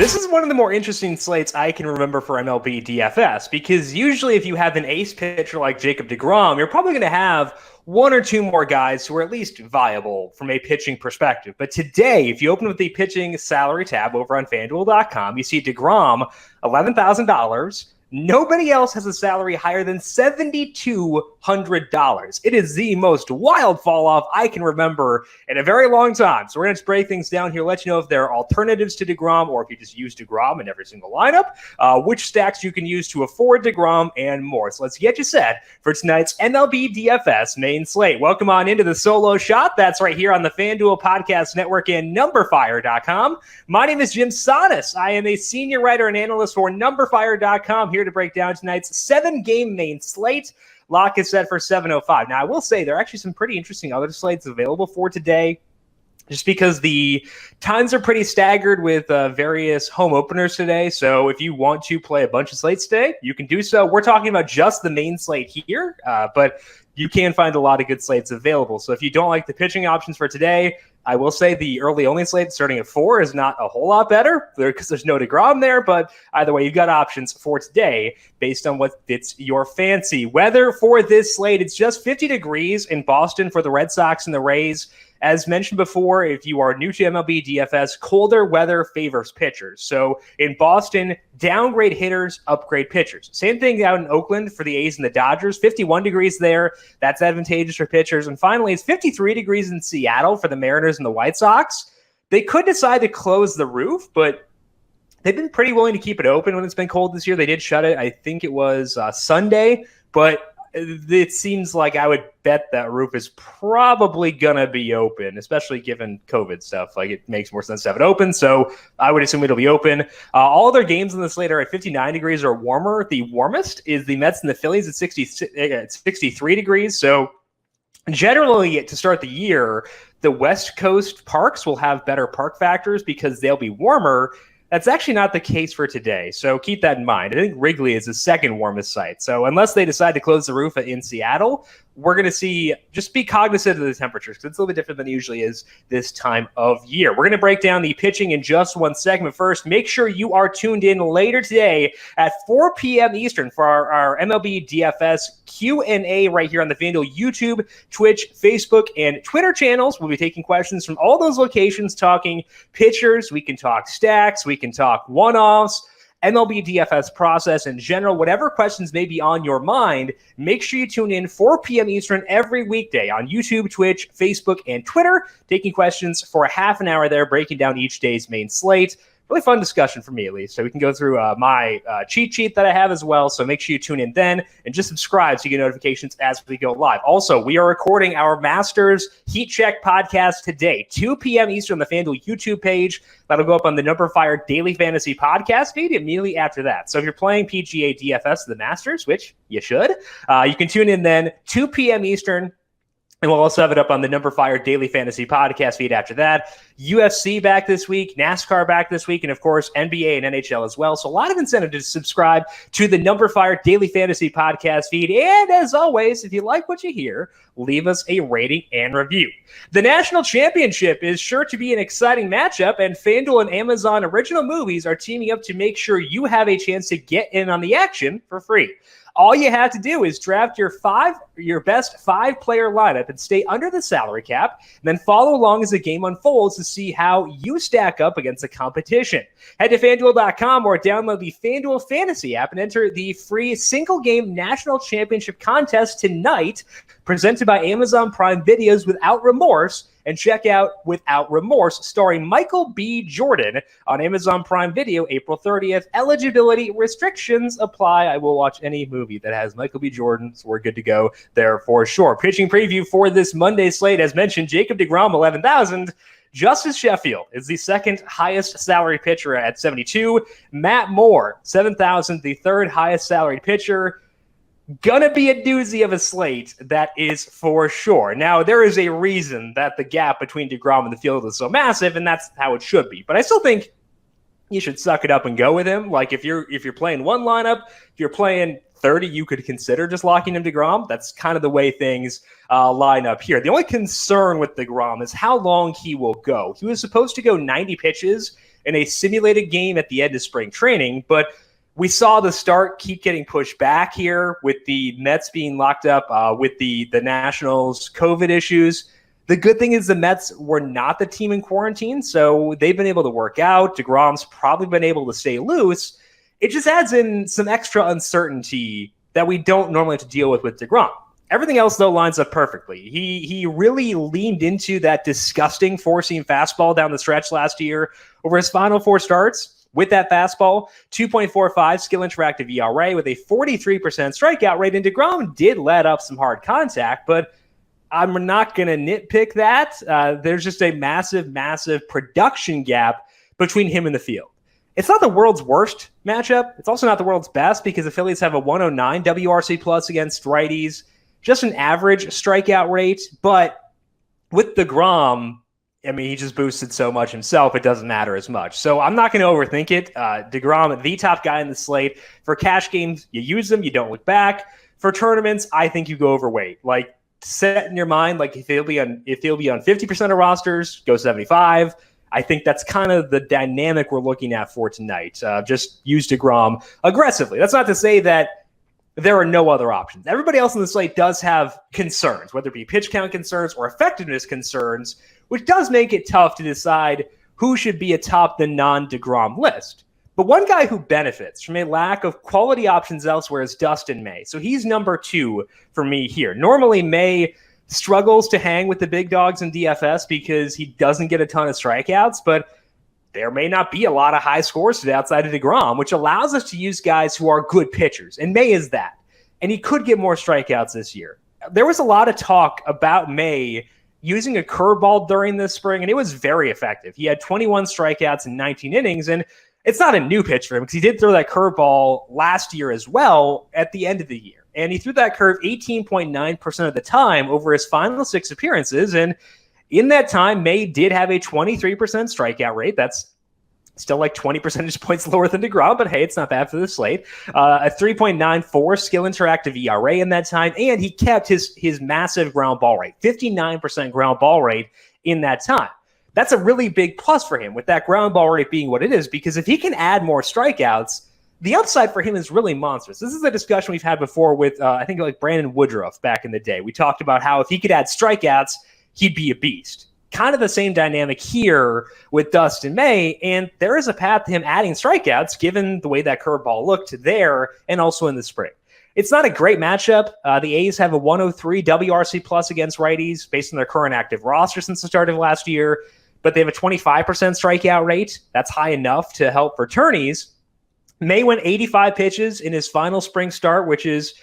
This is one of the more interesting slates I can remember for MLB DFS, because usually if you have an ace pitcher like Jacob deGrom, you're probably going to have one or two more guys who are at least viable from a pitching perspective. But today, if you open with the pitching salary tab over on FanDuel.com, you see deGrom, $11,000. Nobody else has a salary higher than $7,200. It is the most wild fall off I can remember in a very long time. So we're going to break things down here, let you know if there are alternatives to deGrom, or if you just use deGrom in every single lineup, which stacks you can use to afford deGrom, and more. So let's get you set for tonight's MLB DFS main slate. Welcome on into the solo shot. That's right here on the FanDuel Podcast Network and numberFire.com. My name is Jim Sanas. I am a senior writer and analyst for numberFire.com, here to break down tonight's 7-game main slate. Lock is set for 7:05. Now, I will say there are actually some pretty interesting other slates available for today, just because the times are pretty staggered with various home openers today. So if you want to play a bunch of slates today, you can do so. We're talking about just the main slate here, but you can find a lot of good slates available. So if you don't like the pitching options for today, I will say the early-only slate starting at 4 is not a whole lot better because there's no deGrom there, but either way, you've got options for today based on what fits your fancy. Weather for this slate, it's just 50 degrees in Boston for the Red Sox and the Rays. As mentioned before, if you are new to MLB DFS, colder weather favors pitchers. So in Boston, downgrade hitters, upgrade pitchers. Same thing out in Oakland for the A's and the Dodgers. 51 degrees there. That's advantageous for pitchers. And finally, it's 53 degrees in Seattle for the Mariners and the White Sox. They could decide to close the roof, but they've been pretty willing to keep it open when it's been cold this year. They did shut it, I think it was Sunday, but it seems like I would bet that roof is probably going to be open, especially given COVID stuff. Like, it makes more sense to have it open, so I would assume it'll be open. All their games in the slate are at 59 degrees or warmer. The warmest is the Mets and the Phillies at 63 degrees. So generally, to start the year, the West Coast parks will have better park factors because they'll be warmer. That's actually not the case for today, so keep that in mind. I think Wrigley is the second warmest site. So unless they decide to close the roof in Seattle, we're going to see, just be cognizant of the temperatures, because it's a little bit different than it usually is this time of year. We're going to break down the pitching in just one segment. First, make sure you are tuned in later today at 4 p.m. Eastern for our MLB DFS Q&A right here on the FanDuel YouTube, Twitch, Facebook, and Twitter channels. We'll be taking questions from all those locations, talking pitchers. We can talk stacks. We can talk one-offs, MLB DFS process in general. Whatever questions may be on your mind, make sure you tune in 4 p.m. Eastern every weekday on YouTube, Twitch, Facebook, and Twitter, taking questions for a half an hour there, breaking down each day's main slate. Really fun discussion for me, at least. So we can go through my cheat sheet that I have as well. So make sure you tune in then and just subscribe so you get notifications as we go live. Also, we are recording our Masters Heat Check podcast today, 2 p.m. Eastern on the FanDuel YouTube page. That'll go up on the numberFire Daily Fantasy Podcast feed immediately after that. So if you're playing PGA DFS the Masters, which you should, you can tune in then, 2 p.m. Eastern. And we'll also have it up on the numberFire Daily Fantasy Podcast feed after that. UFC back this week, NASCAR back this week, and of course, NBA and NHL as well. So a lot of incentive to subscribe to the numberFire Daily Fantasy Podcast feed. And as always, if you like what you hear, leave us a rating and review. The National Championship is sure to be an exciting matchup, and FanDuel and Amazon Original Movies are teaming up to make sure you have a chance to get in on the action for free. All you have to do is draft your best 5-player lineup and stay under the salary cap, and then follow along as the game unfolds to see how you stack up against the competition. Head to FanDuel.com or download the FanDuel Fantasy app and enter the free single-game National Championship contest tonight, presented by Amazon Prime Videos without remorse. And check out Without Remorse, starring Michael B. Jordan on Amazon Prime Video, April 30th. Eligibility restrictions apply. I will watch any movie that has Michael B. Jordan, so we're good to go there for sure. Pitching preview for this Monday slate, as mentioned, Jacob deGrom, 11,000. Justice Sheffield is the second highest salary pitcher at 72. Matt Moore, 7,000, the third highest salaried pitcher. Gonna be a doozy of a slate, that is for sure. Now, there is a reason that the gap between deGrom and the field is so massive, and that's how it should be. But I still think you should suck it up and go with him. Like, if you're playing one lineup, if you're playing 30, you could consider just locking him deGrom. That's kind of the way things line up here. The only concern with deGrom is how long he will go. He was supposed to go 90 pitches in a simulated game at the end of spring training, but we saw the start keep getting pushed back here with the Mets being locked up with the Nationals' COVID issues. The good thing is the Mets were not the team in quarantine, so they've been able to work out. deGrom's probably been able to stay loose. It just adds in some extra uncertainty that we don't normally have to deal with deGrom. Everything else, though, lines up perfectly. He really leaned into that disgusting four-seam fastball down the stretch last year. Over his final 4 starts, with that fastball, 2.45 skill interactive ERA with a 43% strikeout rate. And deGrom did let up some hard contact, but I'm not going to nitpick that. There's just a massive, massive production gap between him and the field. It's not the world's worst matchup. It's also not the world's best because the Phillies have a 109 WRC plus against righties, just an average strikeout rate. But with deGrom, I mean, he just boosted so much himself, it doesn't matter as much. So I'm not going to overthink it. deGrom, the top guy in the slate. For cash games, you use them, you don't look back. For tournaments, I think you go overweight. Like, set in your mind, like if he'll be on 50% of rosters, go 75. I think that's kind of the dynamic we're looking at for tonight. Just use deGrom aggressively. That's not to say that there are no other options. Everybody else in the slate does have concerns, whether it be pitch count concerns or effectiveness concerns, which does make it tough to decide who should be atop the non-deGrom list. But one guy who benefits from a lack of quality options elsewhere is Dustin May. So he's number 2 for me here. Normally, May struggles to hang with the big dogs in DFS because he doesn't get a ton of strikeouts, but there may not be a lot of high scores today outside of deGrom, which allows us to use guys who are good pitchers. And May is that. And he could get more strikeouts this year. There was a lot of talk about May using a curveball during this spring, and it was very effective. He had 21 strikeouts in 19 innings, and it's not a new pitch for him because he did throw that curveball last year as well at the end of the year. And he threw that curve 18.9% of the time over his final 6 appearances. And in that time, May did have a 23% strikeout rate. That's still like 20 percentage points lower than deGrom, but hey, it's not bad for the slate. A 3.94 skill interactive ERA in that time, and he kept his massive ground ball rate, 59% ground ball rate in that time. That's a really big plus for him with that ground ball rate being what it is, because if he can add more strikeouts, the upside for him is really monstrous. This is a discussion we've had before with, I think, like Brandon Woodruff back in the day. We talked about how if he could add strikeouts, he'd be a beast. Kind of the same dynamic here with Dustin May, and there is a path to him adding strikeouts given the way that curveball looked there and also in the spring. It's not a great matchup. The A's have a 103 WRC plus against righties based on their current active roster since the start of last year, but they have a 25% strikeout rate. That's high enough to help returnees. May went 85 pitches in his final spring start, which is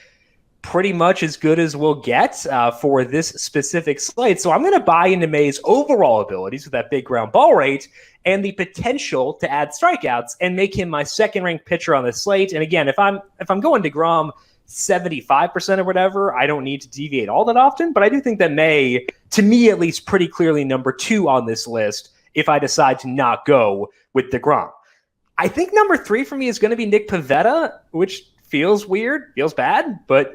pretty much as good as we'll get for this specific slate. So I'm going to buy into May's overall abilities with that big ground ball rate and the potential to add strikeouts and make him my second-ranked pitcher on the slate. And again, if I'm going deGrom 75% or whatever, I don't need to deviate all that often. But I do think that May, to me at least, pretty clearly number 2 on this list if I decide to not go with deGrom. I think number 3 for me is going to be Nick Pavetta, which feels weird, feels bad, but,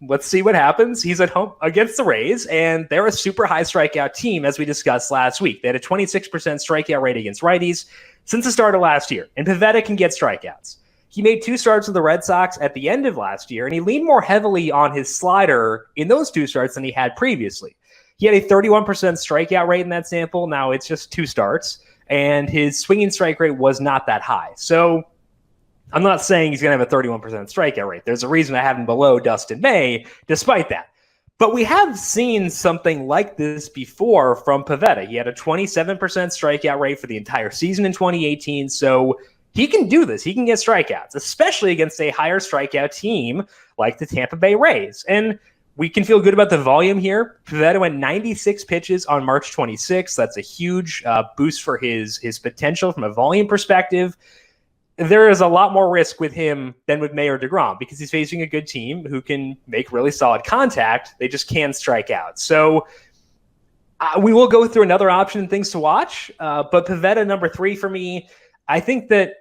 let's see what happens. He's at home against the Rays, and they're a super high strikeout team, as we discussed last week. They had a 26% strikeout rate against righties since the start of last year, and Pavetta can get strikeouts. He made 2 starts with the Red Sox at the end of last year, and he leaned more heavily on his slider in those 2 starts than he had previously. He had a 31% strikeout rate in that sample. Now it's just 2 starts, and his swinging strike rate was not that high. So I'm not saying he's going to have a 31% strikeout rate. There's a reason I have him below Dustin May, despite that. But we have seen something like this before from Pavetta. He had a 27% strikeout rate for the entire season in 2018, so he can do this. He can get strikeouts, especially against a higher strikeout team like the Tampa Bay Rays. And we can feel good about the volume here. Pavetta went 96 pitches on March 26th. That's a huge boost for his potential from a volume perspective. There is a lot more risk with him than with May or deGrom because he's facing a good team who can make really solid contact. They just can strike out. So we will go through another option and things to watch. But Pavetta, number 3 for me, I think that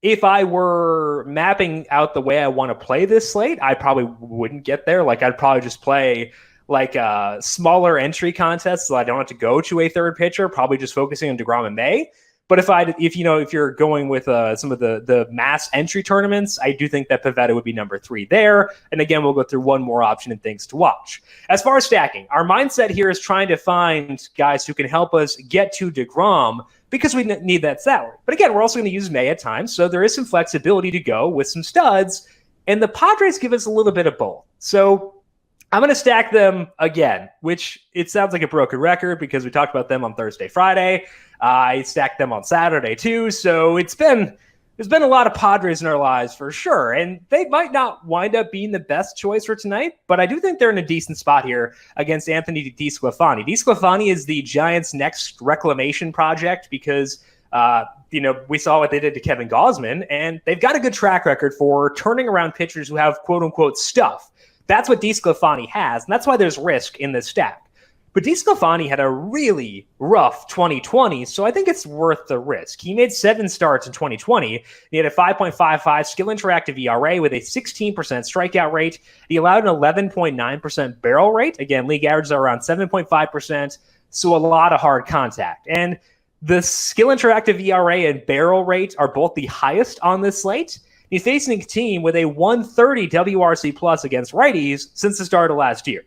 if I were mapping out the way I want to play this slate, I probably wouldn't get there. Like I'd probably just play like a smaller entry contests so I don't have to go to a third pitcher, probably just focusing on deGrom and May. But if you're going with some of the mass entry tournaments, I do think that Pavetta would be number 3 there. And again, we'll go through one more option and things to watch. As far as stacking, our mindset here is trying to find guys who can help us get to deGrom because we need that salary. But again, we're also going to use May at times, so there is some flexibility to go with some studs. And the Padres give us a little bit of both. So I'm going to stack them again, which it sounds like a broken record because we talked about them on Thursday, Friday. I stacked them on Saturday too. So there's been a lot of Padres in our lives for sure. And they might not wind up being the best choice for tonight, but I do think they're in a decent spot here against Anthony DeSclafani. DeSclafani is the Giants' next reclamation project because we saw what they did to Kevin Gausman, and they've got a good track record for turning around pitchers who have quote unquote stuff. That's what DeSclafani has, and that's why there's risk in this stack. But DeSclafani had a really rough 2020, so I think it's worth the risk. He made 7 starts in 2020. He had a 5.55 skill interactive ERA with a 16% strikeout rate. He allowed an 11.9% barrel rate. Again, league averages are around 7.5%, so a lot of hard contact. And the skill interactive ERA and barrel rate are both the highest on this slate. He's facing a team with a 130 WRC plus against righties since the start of last year.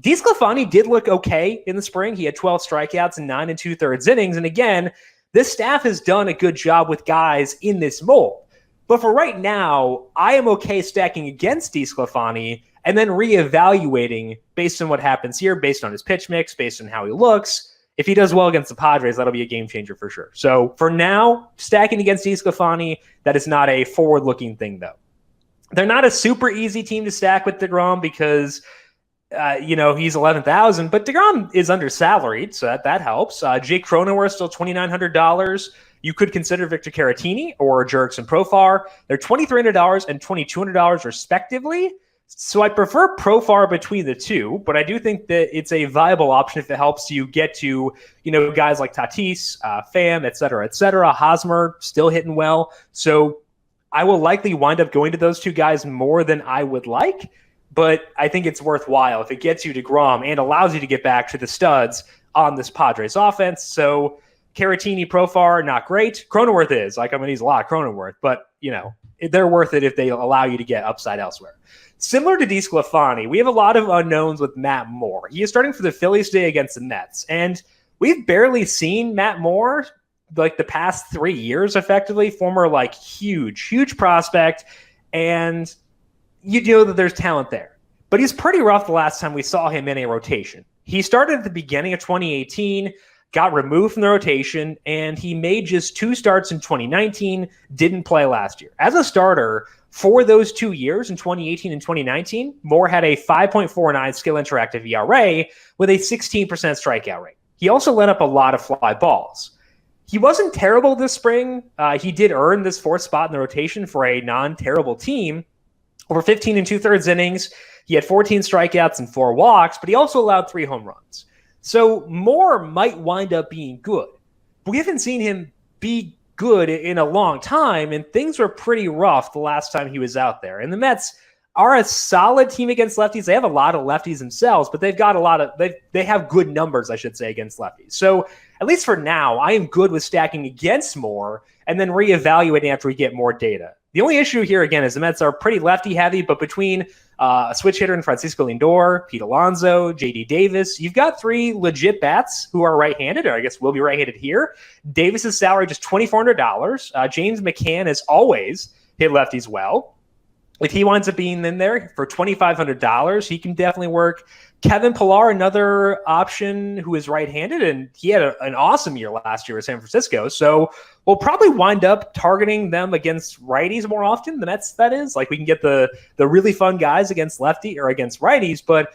DeSclafani did look okay in the spring. He had 12 strikeouts and 9 2/3 innings. And again, this staff has done a good job with guys in this mold. But for right now, I am okay stacking against DeSclafani and then reevaluating based on what happens here, based on his pitch mix, based on how he looks. If he does well against the Padres, that'll be a game changer for sure. So for now, stacking against DeSclafani, that is not a forward-looking thing, though. They're not a super easy team to stack with deGrom because, he's 11,000, but deGrom is under-salaried, so that helps. Jake Cronenworth still $2,900. You could consider Victor Caratini or Jurickson Profar. They're $2,300 and $2,200 respectively. So I prefer Profar between the two, but I do think that it's a viable option if it helps you get to, guys like Tatis, Pham, et cetera. Hosmer still hitting well. So I will likely wind up going to those two guys more than I would like, but I think it's worthwhile if it gets you to deGrom and allows you to get back to the studs on this Padres offense. So Caratini, Profar, not great. Cronenworth is. He's a lot of Cronenworth, but, they're worth it if they allow you to get upside elsewhere. Similar to DeSclafani, we have a lot of unknowns with Matt Moore. He is starting for the Phillies today against the Mets, and we've barely seen Matt Moore like the past 3 years effectively. Former huge prospect, and you know that there's talent there. But he's pretty rough the last time we saw him in a rotation. He started at the beginning of 2018, got removed from the rotation, and he made just 2 starts in 2019, didn't play last year. As a starter, for those 2 years in 2018 and 2019, Moore had a 5.49 skill interactive ERA with a 16% strikeout rate. He also let up a lot of fly balls. He wasn't terrible this spring. He did earn this 4th spot in the rotation for a non-terrible team. Over 15 2/3 innings, he had 14 strikeouts and 4 walks, but he also allowed 3 home runs. So Moore might wind up being good. But we haven't seen him be good in a long time, and things were pretty rough the last time he was out there. And the Mets are a solid team against lefties. They have a lot of lefties themselves, but they've got they have good numbers, I should say, against lefties. So at least for now, I am good with stacking against Moore and then reevaluating after we get more data. The only issue here, again, is the Mets are pretty lefty-heavy, but between a switch hitter in Francisco Lindor, Pete Alonso, J.D. Davis, you've got 3 legit bats who are right-handed, or I guess will be right-handed here. Davis's salary just $2,400. James McCann has always hit lefties well. If he winds up being in there for $2,500, he can definitely work. Kevin Pillar, another option who is right-handed, and he had an awesome year last year with San Francisco. So we'll probably wind up targeting them against righties more often. The Mets, that is. We can get the really fun guys against lefty or against righties, but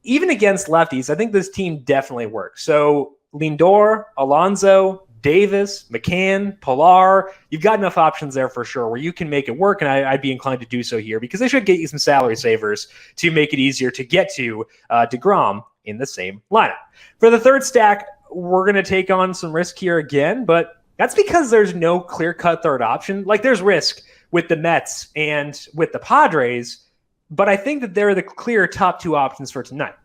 even against lefties, I think this team definitely works. So Lindor, Alonso, Davis, McCann, Pillar, you've got enough options there for sure where you can make it work, and I'd be inclined to do so here because they should get you some salary savers to make it easier to get to deGrom in the same lineup. For the third stack, we're going to take on some risk here again, but That's because there's no clear-cut third option. Like, there's risk with the Mets and with the Padres, but I think that they're the clear top two options for tonight.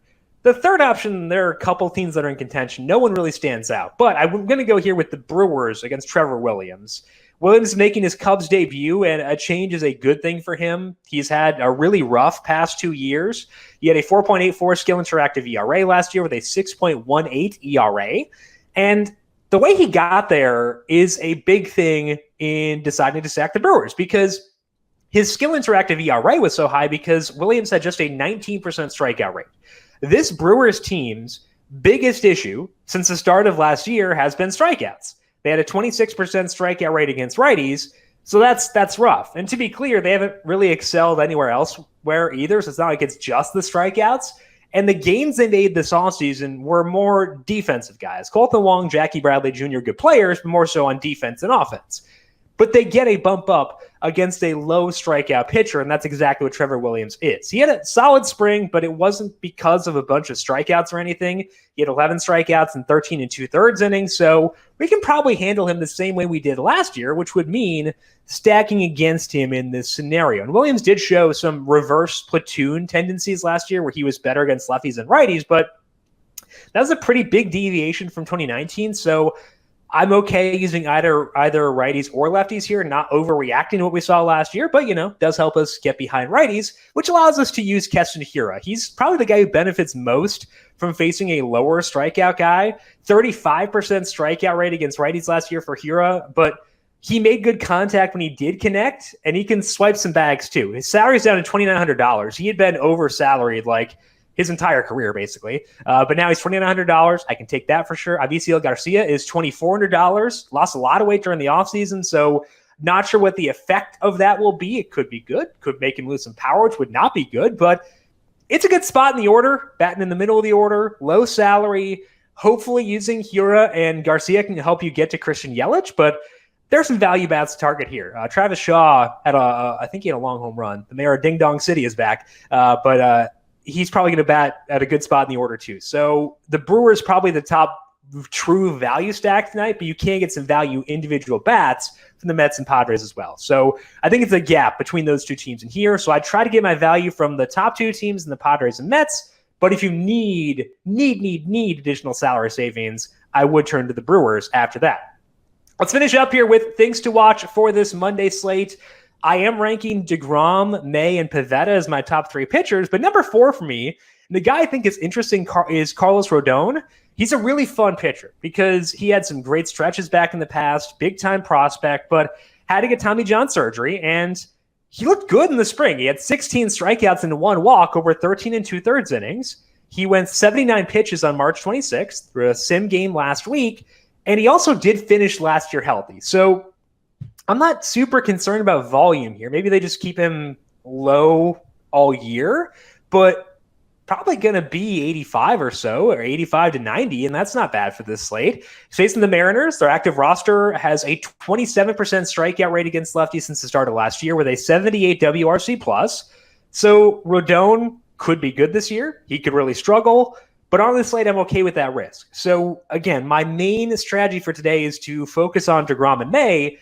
The third option, there are a couple teams that are in contention. No one really stands out, but I'm going to go here with the Brewers against Trevor Williams. Williams making his Cubs debut, and a change is a good thing for him. He's had a really rough past 2 years. He had a 4.84 skill interactive ERA last year with a 6.18 ERA, and the way he got there is a big thing in deciding to sack the Brewers, because his skill interactive ERA was so high because Williams had just a 19% strikeout rate. This Brewers team's biggest issue since the start of last year has been strikeouts. They had a 26% strikeout rate against righties, so that's rough. And to be clear, they haven't really excelled anywhere else either, so it's not like it's just the strikeouts. And the gains they made this offseason were more defensive guys. Colton Wong, Jackie Bradley Jr., good players, but more so on defense and offense. But they get a bump up against a low strikeout pitcher, and that's exactly what Trevor Williams is. He had a solid spring, but it wasn't because of a bunch of strikeouts or anything. He had 11 strikeouts in 13 2/3 innings, so we can probably handle him the same way we did last year, which would mean stacking against him in this scenario. And Williams did show some reverse platoon tendencies last year where he was better against lefties and righties, but that was a pretty big deviation from 2019, so I'm okay using either righties or lefties here, not overreacting to what we saw last year, but, does help us get behind righties, which allows us to use Keston Hiura. He's probably the guy who benefits most from facing a lower strikeout guy. 35% strikeout rate against righties last year for Hiura, but he made good contact when he did connect, and he can swipe some bags too. His salary's down to $2,900. He had been over-salaried like his entire career, basically. But now he's $2,900. I can take that for sure. Avisail Garcia is $2,400. Lost a lot of weight during the offseason, so not sure what the effect of that will be. It could be good. Could make him lose some power, which would not be good. But it's a good spot in the order, batting in the middle of the order, low salary. Hopefully using Hiura and Garcia can help you get to Christian Yelich, but there's some value bats to target here. Travis Shaw had I think he had a long home run. The mayor of Ding Dong City is back, but he's probably going to bat at a good spot in the order too. So the Brewers probably the top true value stack tonight, but you can get some value individual bats from the Mets and Padres as well. So I think it's a gap between those two teams in here. So I try to get my value from the top two teams in the Padres and Mets. But if you need additional salary savings, I would turn to the Brewers after that. Let's finish up here with things to watch for this Monday slate. I am ranking deGrom, May, and Pavetta as my top three pitchers, but number 4 for me, and the guy I think is interesting is Carlos Rodon. He's a really fun pitcher because he had some great stretches back in the past, big-time prospect, but had to get Tommy John surgery, and he looked good in the spring. He had 16 strikeouts and 1 walk over 13 2/3 innings. He went 79 pitches on March 26th through a sim game last week, and he also did finish last year healthy. So I'm not super concerned about volume here. Maybe they just keep him low all year, but probably going to be 85 or so, or 85 to 90, and that's not bad for this slate. Facing the Mariners, their active roster has a 27% strikeout rate against lefties since the start of last year with a 78 WRC+. So Rodon could be good this year. He could really struggle, but on this slate, I'm okay with that risk. So again, my main strategy for today is to focus on deGrom and May,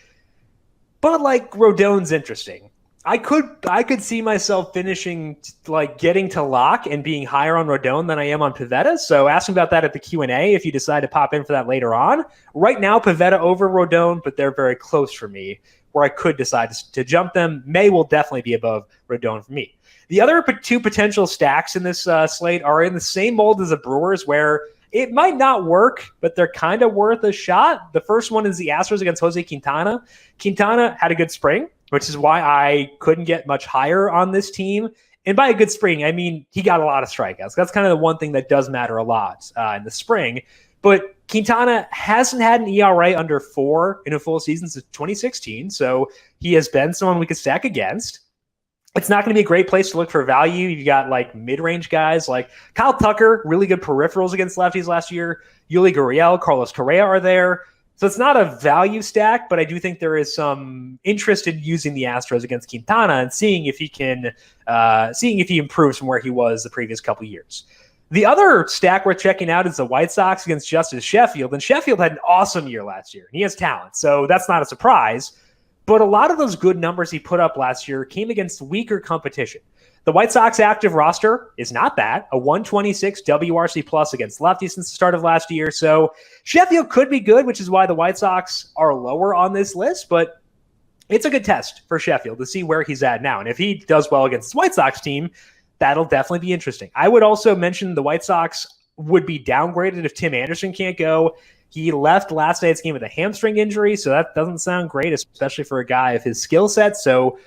but like Rodon's interesting. I could see myself finishing, like getting to lock and being higher on Rodon than I am on Pavetta. So ask me about that at the Q&A if you decide to pop in for that later on. Right now, Pavetta over Rodon, but they're very close for me where I could decide to jump them. May will definitely be above Rodon for me. The other 2 potential stacks in this slate are in the same mold as the Brewers where it might not work, but they're kind of worth a shot. The first one is the Astros against Jose Quintana. Quintana had a good spring, which is why I couldn't get much higher on this team. And by a good spring, I mean he got a lot of strikeouts. That's kind of the one thing that does matter a lot in the spring. But Quintana hasn't had an ERA under 4 in a full season since 2016, so he has been someone we could stack against. It's not going to be a great place to look for value. You got like mid-range guys like Kyle Tucker, really good peripherals against lefties last year. Yuli Gurriel, Carlos Correa are there. So it's not a value stack, but I do think there is some interest in using the Astros against Quintana and seeing if he improves from where he was the previous couple years. The other stack worth checking out is the White Sox against Justice Sheffield. And Sheffield had an awesome year last year. And he has talent, so that's not a surprise. But a lot of those good numbers he put up last year came against weaker competition. The White Sox active roster is not bad, a 126 WRC plus against lefties since the start of last year. So Sheffield could be good, which is why the White Sox are lower on this list. But it's a good test for Sheffield to see where he's at now. And if he does well against the White Sox team, that'll definitely be interesting. I would also mention the White Sox would be downgraded if Tim Anderson can't go. He left last night's game with a hamstring injury, so that doesn't sound great, especially for a guy of his skill set. So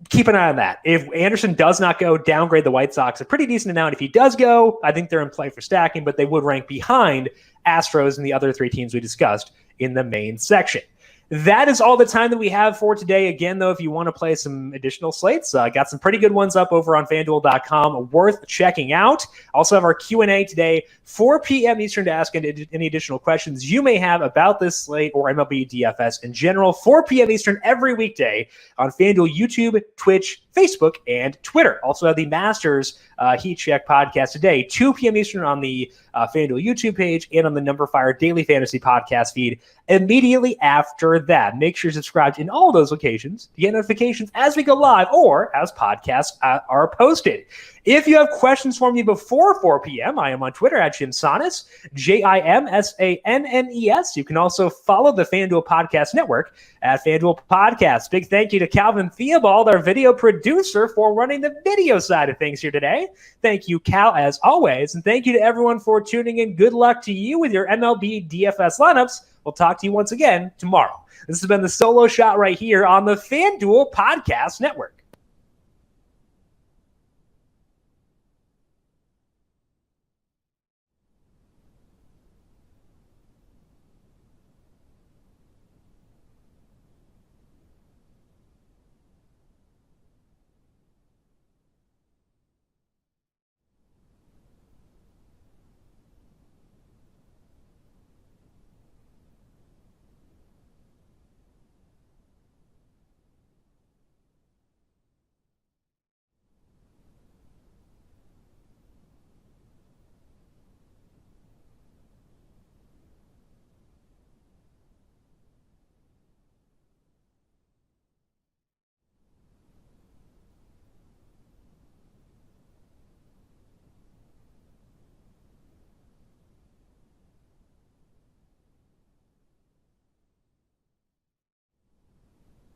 keep an eye on that. If Anderson does not go, downgrade the White Sox a pretty decent amount. If he does go, I think they're in play for stacking, but they would rank behind Astros and the other three teams we discussed in the main section. That is all the time that we have for today. Again, though, if you want to play some additional slates, got some pretty good ones up over on FanDuel.com, worth checking out. Also have our Q&A today, 4 p.m. Eastern, to ask any additional questions you may have about this slate or MLB DFS in general. 4 p.m. Eastern every weekday on FanDuel YouTube, Twitch, Facebook, and Twitter. Also have the Masters Heat Check podcast today, 2 p.m. Eastern on the FanDuel YouTube page and on the numberFire Daily Fantasy podcast feed immediately after that. Make sure you're subscribed in all those locations to get notifications as we go live or as podcasts are posted. If you have questions for me before 4 p.m., I am on Twitter at JimSannes, JimSannes. You can also follow the FanDuel Podcast Network at FanDuel Podcast. Big thank you to Calvin Theobald, our video producer, for running the video side of things here today. Thank you, Cal, as always. And thank you to everyone for tuning in. Good luck to you with your MLB DFS lineups. We'll talk to you once again tomorrow. This has been the Solo Shot right here on the FanDuel Podcast Network.